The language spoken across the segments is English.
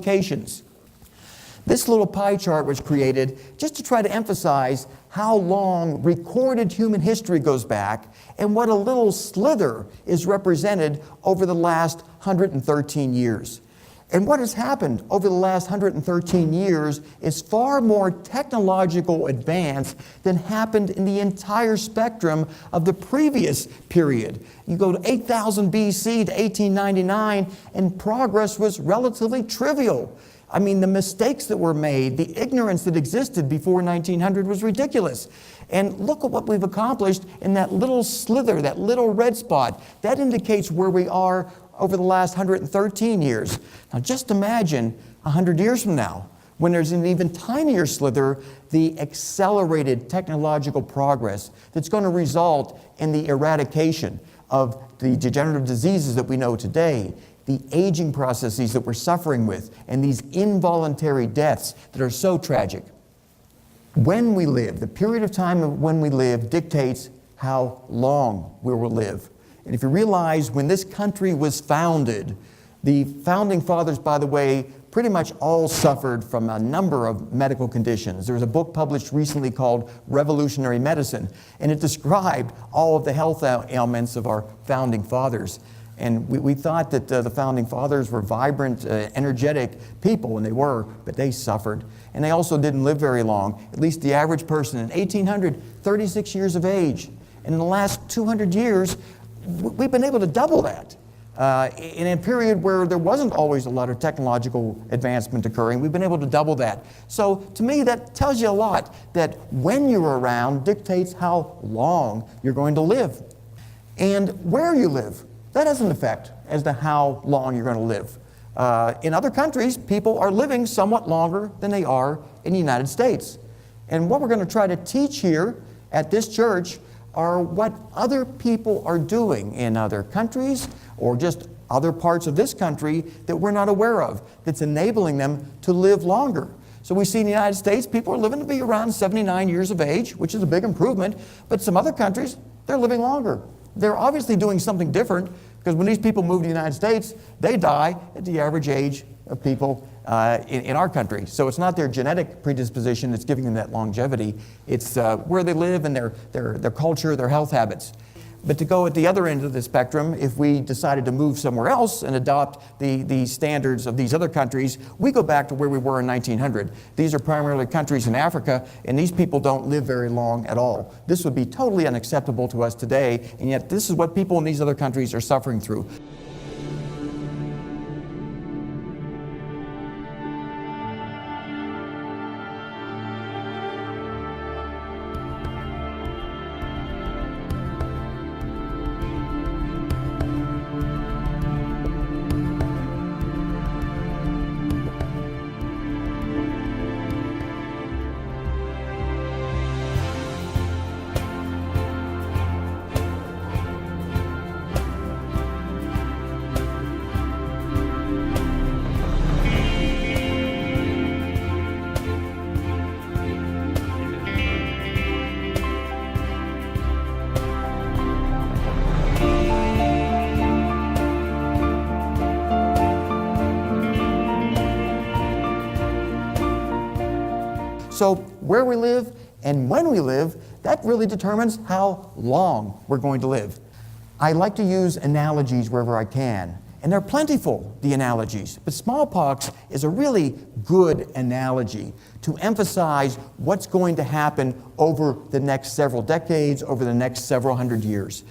locations. This little pie chart was created just to try to emphasize how long recorded human history goes back and what a little slither is represented over the last 113 years. And what has happened over the last 113 years is far more technological advance than happened in the entire spectrum of the previous period. You go to 8000 BC to 1899, and progress was relatively trivial. I mean, the mistakes that were made, the ignorance that existed before 1900 was ridiculous. And look at what we've accomplished in that little slither, that little red spot. That indicates where we are over the last 113 years. Now just imagine 100 years from now, when there's an even tinier slither, the accelerated technological progress that's going to result in the eradication of the degenerative diseases that we know today, the aging processes that we're suffering with, and these involuntary deaths that are so tragic. When we live, the period of time of when we live dictates how long we will live. And if you realize when this country was founded, the founding fathers, by the way, pretty much all suffered from a number of medical conditions. There was a book published recently called Revolutionary Medicine, and it described all of the health ailments of our founding fathers. And we thought that the founding fathers were vibrant, energetic people, and they were, but they suffered. And they also didn't live very long. At least the average person in 1800, 36 years of age. And in the last 200 years, we've been able to double that. In a period where there wasn't always a lot of technological advancement occurring, we've been able to double that. So to me, that tells you a lot, that when you're around dictates how long you're going to live. And where you live, that has an effect as to how long you're going to live. In other countries, people are living somewhat longer than they are in the United States. And what we're going to try to teach here at this church are what other people are doing in other countries or just other parts of this country that we're not aware of, that's enabling them to live longer. So we see in the United States, people are living to be around 79 years of age, which is a big improvement, but some other countries, they're living longer. They're obviously doing something different, because when these people move to the United States, they die at the average age of people in our country. So it's not their genetic predisposition that's giving them that longevity. It's where they live and their culture, their health habits. But to go at the other end of the spectrum, if we decided to move somewhere else and adopt the standards of these other countries, we go back to where we were in 1900. These are primarily countries in Africa, and these people don't live very long at all. This would be totally unacceptable to us today, and yet this is what people in these other countries are suffering through. So where we live and when we live, that really determines how long we're going to live. I like to use analogies wherever I can, and they're plentiful, the analogies. But smallpox is a really good analogy to emphasize what's going to happen over the next several decades, over the next several hundred years.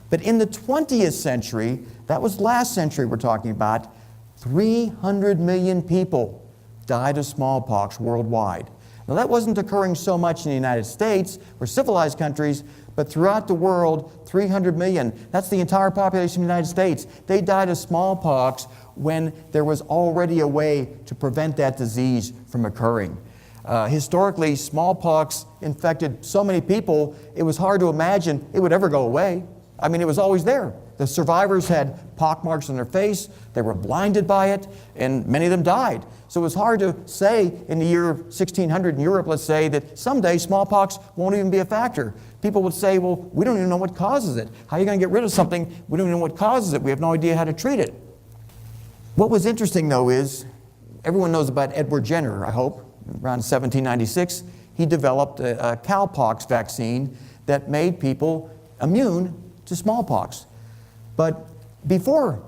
But in the 20th century, that was last century we're talking about, 300 million people died of smallpox worldwide. Now that wasn't occurring so much in the United States, we're civilized countries, but throughout the world, 300 million. That's the entire population of the United States. They died of smallpox when there was already a way to prevent that disease from occurring. Historically, smallpox infected so many people, it was hard to imagine it would ever go away. I mean, it was always there. The survivors had pock marks on their face, they were blinded by it, and many of them died. So it was hard to say in the year 1600 in Europe, let's say, that someday smallpox won't even be a factor. People would say, well, we don't even know what causes it. How are you going to get rid of something? We don't even know what causes it. We have no idea how to treat it. What was interesting, though, is everyone knows about Edward Jenner, I hope. Around 1796, he developed a cowpox vaccine that made people immune to smallpox. But before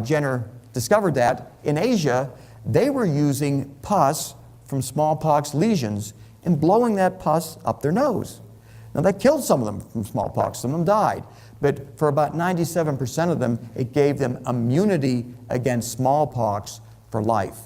Jenner discovered that, in Asia, they were using pus from smallpox lesions and blowing that pus up their nose. Now, that killed some of them from smallpox. Some of them died. But for about 97% of them, it gave them immunity against smallpox for life.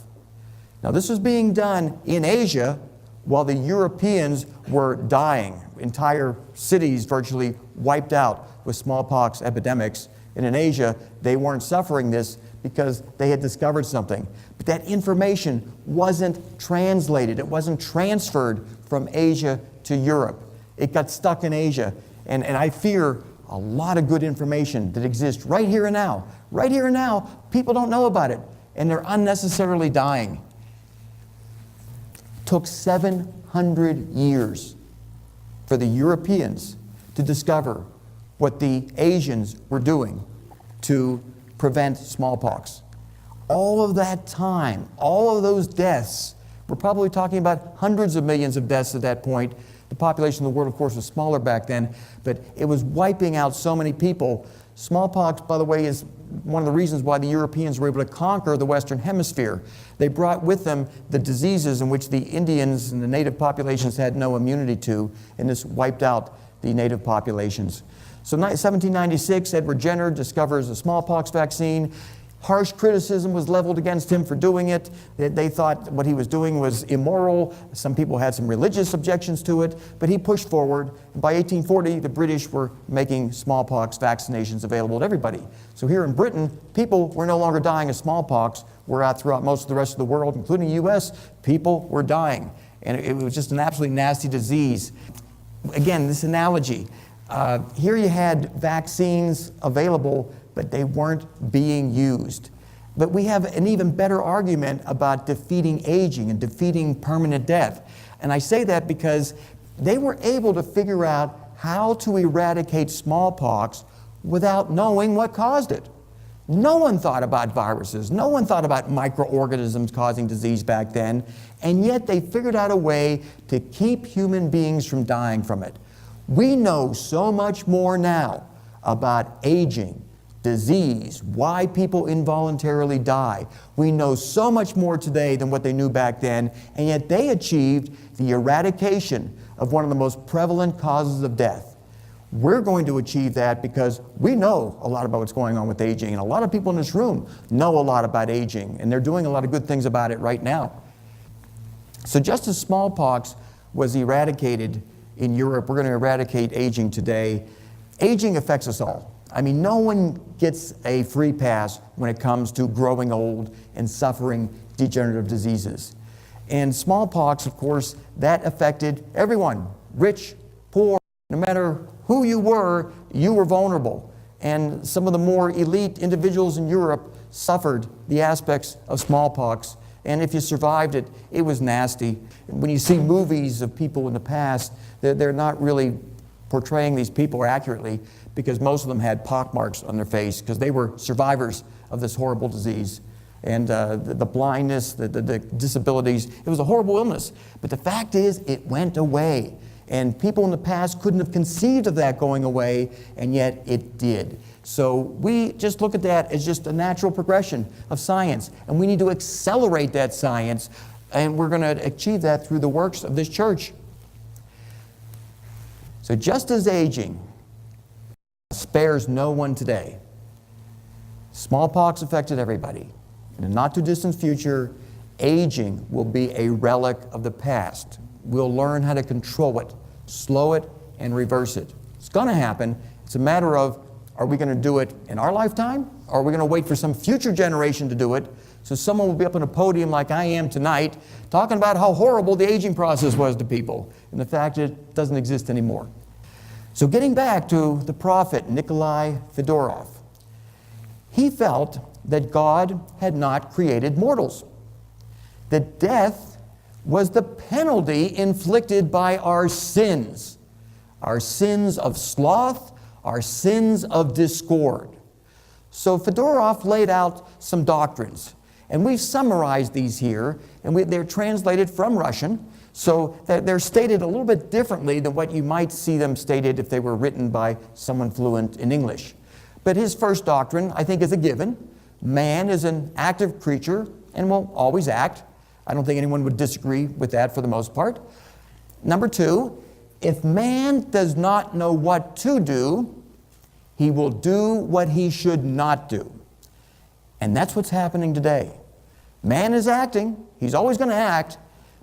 Now, this was being done in Asia while the Europeans were dying. Entire cities virtually wiped out with smallpox epidemics. And in Asia, they weren't suffering this because they had discovered something. But that information wasn't translated. It wasn't transferred from Asia to Europe. It got stuck in Asia. And I fear a lot of good information that exists right here and now. Right here and now, people don't know about it, and they're unnecessarily dying. It took 700 years for the Europeans to discover what the Asians were doing to prevent smallpox. All of that time, all of those deaths, we're probably talking about hundreds of millions of deaths at that point. The population of the world, of course, was smaller back then, but it was wiping out so many people. Smallpox, by the way, is one of the reasons why the Europeans were able to conquer the Western Hemisphere. They brought with them the diseases in which the Indians and the native populations had no immunity to, and this wiped out the native populations. So 1796, Edward Jenner discovers a smallpox vaccine. Harsh criticism was leveled against him for doing it. They thought what he was doing was immoral. Some people had some religious objections to it, but he pushed forward. By 1840, the British were making smallpox vaccinations available to everybody. So here in Britain, people were no longer dying of smallpox, whereas throughout most of the rest of the world, including the US, people were dying. And it was just an absolutely nasty disease. Again, this analogy. Here you had vaccines available, but they weren't being used. But we have an even better argument about defeating aging and defeating permanent death. And I say that because they were able to figure out how to eradicate smallpox without knowing what caused it. No one thought about viruses. No one thought about microorganisms causing disease back then. And yet they figured out a way to keep human beings from dying from it. We know so much more now about aging, disease, why people involuntarily die. We know so much more today than what they knew back then, and yet they achieved the eradication of one of the most prevalent causes of death. We're going to achieve that because we know a lot about what's going on with aging, and a lot of people in this room know a lot about aging, and they're doing a lot of good things about it right now. So just as smallpox was eradicated in Europe, we're going to eradicate aging today. Aging affects us all. I mean, no one gets a free pass when it comes to growing old and suffering degenerative diseases. And smallpox, of course, that affected everyone, rich, poor, no matter who you were vulnerable. And some of the more elite individuals in Europe suffered the aspects of smallpox. And if you survived it, it was nasty. When you see movies of people in the past, they're not really portraying these people accurately because most of them had pockmarks on their face because they were survivors of this horrible disease. And the blindness, the disabilities, it was a horrible illness. But the fact is, it went away. And people in the past couldn't have conceived of that going away, and yet it did. So we just look at that as just a natural progression of science. And we need to accelerate that science, and we're going to achieve that through the works of this church. So just as aging spares no one today, smallpox affected everybody. In the not-too-distant future, aging will be a relic of the past. We'll learn how to control it, slow it, and reverse it. It's going to happen. It's a matter of, are we going to do it in our lifetime? Or are we going to wait for some future generation to do it? So someone will be up on a podium like I am tonight talking about how horrible the aging process was to people. And the fact it doesn't exist anymore. So getting back to the prophet Nikolai Fedorov, he felt that God had not created mortals. That death was the penalty inflicted by our sins of sloth, our sins of discord. So Fedorov laid out some doctrines, And we've summarized these here, and they're translated from Russian, so that they're stated a little bit differently than what you might see them stated if they were written by someone fluent in English. But his first doctrine, I think, is a given. Man is an active creature and will always act. I don't think anyone would disagree with that for the most part. Number two, if man does not know what to do, he will do what he should not do. And that's what's happening today. Man is acting. He's always going to act,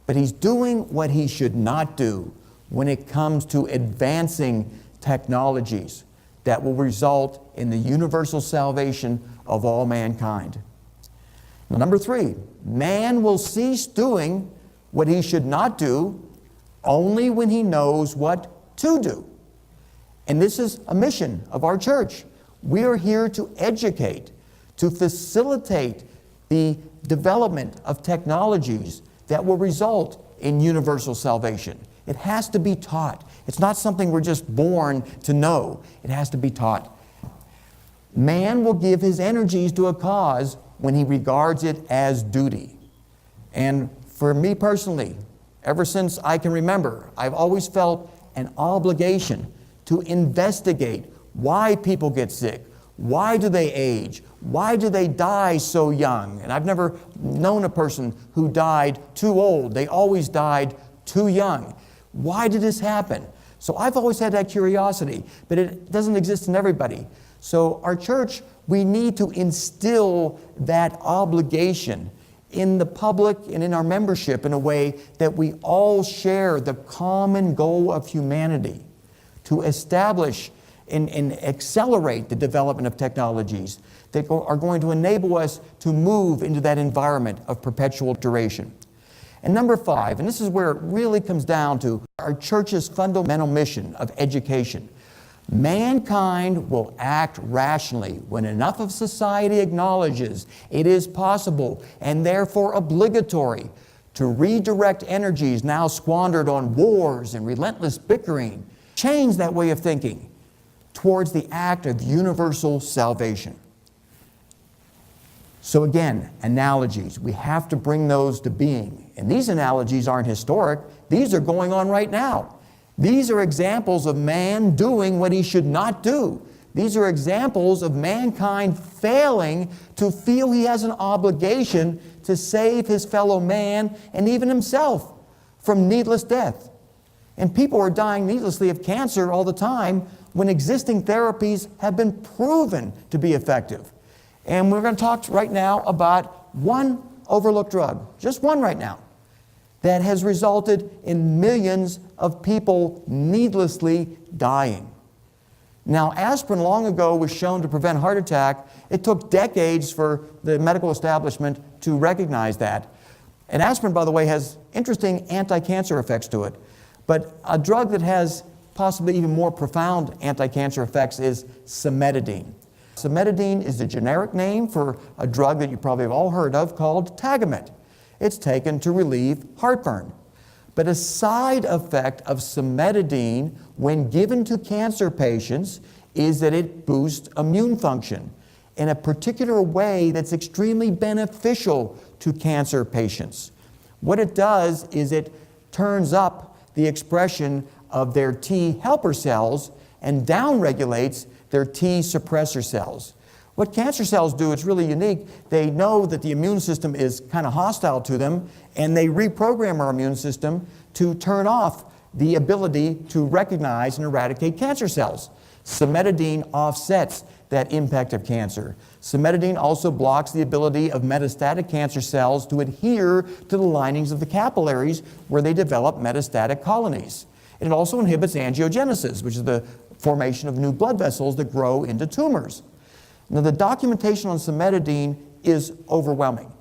but he's doing what he should not do when it comes to advancing technologies that will result in the universal salvation of all mankind. Now, number three, man will cease doing what he should not do only when he knows what to do. And this is a mission of our church. We are here to educate, to facilitate the development of technologies that will result in universal salvation. It has to be taught. It's not something we're just born to know. It has to be taught. Man will give his energies to a cause when he regards it as duty. And for me personally, ever since I can remember, I've always felt an obligation to investigate why people get sick. Why do they age? Why do they die so young? And I've never known a person who died too old. They always died too young. Why did this happen? So I've always had that curiosity, but it doesn't exist in everybody. So our church, we need to instill that obligation in the public and in our membership in a way that we all share the common goal of humanity, to establish and accelerate the development of technologies that are going to enable us to move into that environment of perpetual duration. And number five, and this is where it really comes down to our church's fundamental mission of education. Mankind will act rationally when enough of society acknowledges it is possible and therefore obligatory to redirect energies now squandered on wars and relentless bickering, change that way of thinking towards the act of universal salvation. So again, analogies. We have to bring those to being. And these analogies aren't historic. These are going on right now. These are examples of man doing what he should not do. These are examples of mankind failing to feel he has an obligation to save his fellow man and even himself from needless death. And people are dying needlessly of cancer all the time when existing therapies have been proven to be effective. And we're going to talk right now about one overlooked drug, just one right now, that has resulted in millions of people needlessly dying. Now, aspirin long ago was shown to prevent heart attack. It took decades for the medical establishment to recognize that. And aspirin, by the way, has interesting anti-cancer effects to it. But a drug that has possibly even more profound anti-cancer effects is cimetidine. Cimetidine is the generic name for a drug that you probably have all heard of called Tagamet. It's taken to relieve heartburn. But a side effect of cimetidine when given to cancer patients is that it boosts immune function in a particular way that's extremely beneficial to cancer patients. What it does is it turns up the expression of their T helper cells and downregulates their T suppressor cells. What cancer cells do, it's really unique. They know that the immune system is kind of hostile to them, and they reprogram our immune system to turn off the ability to recognize and eradicate cancer cells. Cimetidine offsets that impact of cancer. Cimetidine also blocks the ability of metastatic cancer cells to adhere to the linings of the capillaries where they develop metastatic colonies. It also inhibits angiogenesis, which is the formation of new blood vessels that grow into tumors. Now, the documentation on cimetidine is overwhelming.